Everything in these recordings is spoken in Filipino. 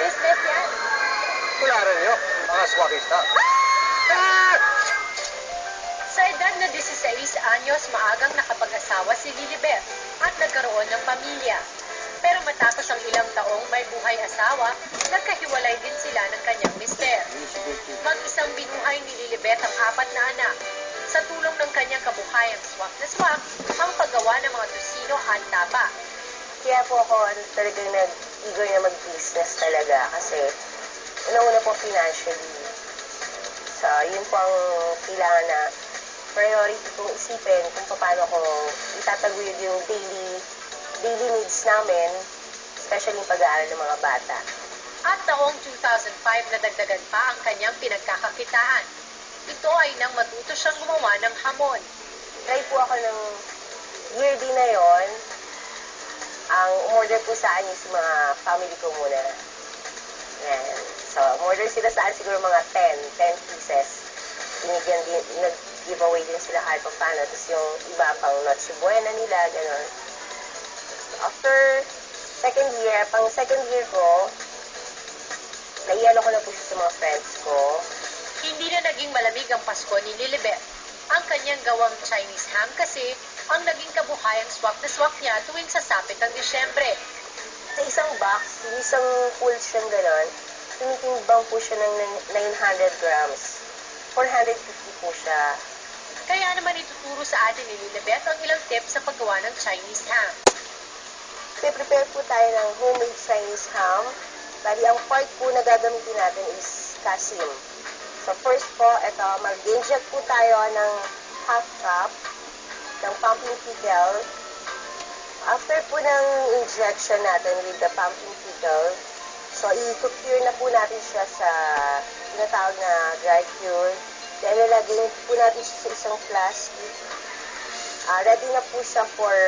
Business yan. Kularan nyo, mga swakista. Sa edad na 16 anyos, maagang nakapag-asawa si Lilibet at nagkaroon ng pamilya. Pero matapos ang ilang taong may buhay asawa, nagkahiwalay din sila ng kanyang mister. Mag-isang binuhay ni Lilibet ang 4 na anak. Sa tulong ng kanyang kabuhayang swak na swak, ang paggawa ng mga tusino at taba. Kaya po ako talagang nag-eager na mag-business talaga kasi una-una po financially. So, yun po ang kailangan na priority kong isipin kung paano ko itataguyod yung daily needs namin, especially yung pag-aaral ng mga bata. At taong 2005 nadagdagan pa ang kanyang pinagkakakitaan. Ito ay nang matuto siyang gumawa ng hamon. Try po ako ng year din na yon. Ang umorder po sa akin yung mga family ko muna. Yan. So, umorder sila sa akin siguro mga 10 pieces. Binigyan din, nag-giveaway din sila kahit pa paano. Tapos yung iba pang Noche Buena nila, gano'n. After pang second year ko, naiyalo ko na po siya sa mga friends ko. Hindi na naging malamig ang Pasko ni Lilibet. Ang kanyang gawang Chinese ham kasi ang naging kabuhayang swak na swak niya tuwing sasapit ang Disyembre. Sa isang box, yung isang full siyang gano'n, tumitimbang po siya ng 900 grams. 450 po siya. Kaya naman ituturo sa atin ni Lilibet ang ilang tips sa paggawa ng Chinese ham. Prepare po tayo ng homemade Chinese ham. Bali, ang part po na gagamitin natin is kasim. So first po, ito, mag-inject po tayo ng half cup ng pumpkin pickle. After po ng injection natin with the pumpkin pickle, so i-cure na po natin siya sa tinatawag na dry cure. Then lalagyan po natin siya sa isang plastic. Ready na po siya for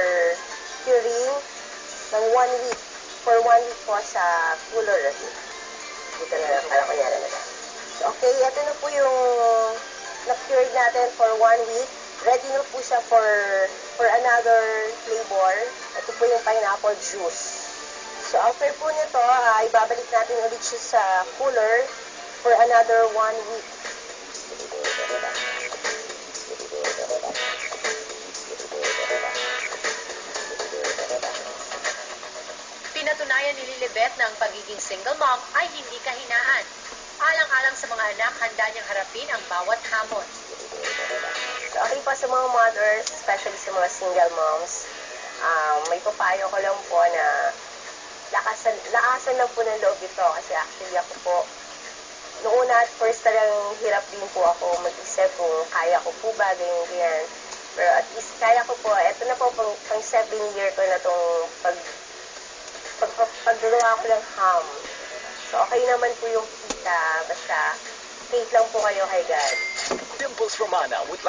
curing ng 1 week. For 1 week po sa cooler. Dito na lang, para kunyari na lang. So, okay, ito na po yung na-cured natin for 1 week. Ready na po siya for another flavor. Ito po yung pineapple juice. So, after po nito, ibabalik natin ulit siya sa cooler for another 1 week. Pinatunayan ni Lilibet na ang pagiging single mom ay hindi kahinaan. Alang-alang sa mga anak, handa niyang harapin ang bawat hamon. So, okay po sa mga mothers, especially sa mga single moms, may papayo ko lang po na lakasan lang po ng loob ito. Kasi actually ako po, noong una at first talagang hirap din po ako mag-isip kung kaya ko po ba, ganyan. Pero at least kaya ko po, eto na po pang 7 year ko na itong pagdalawa ko ng ham. So, okay naman po yung kita. Basta, faith lang po kayo kay God. Dimples Romana would like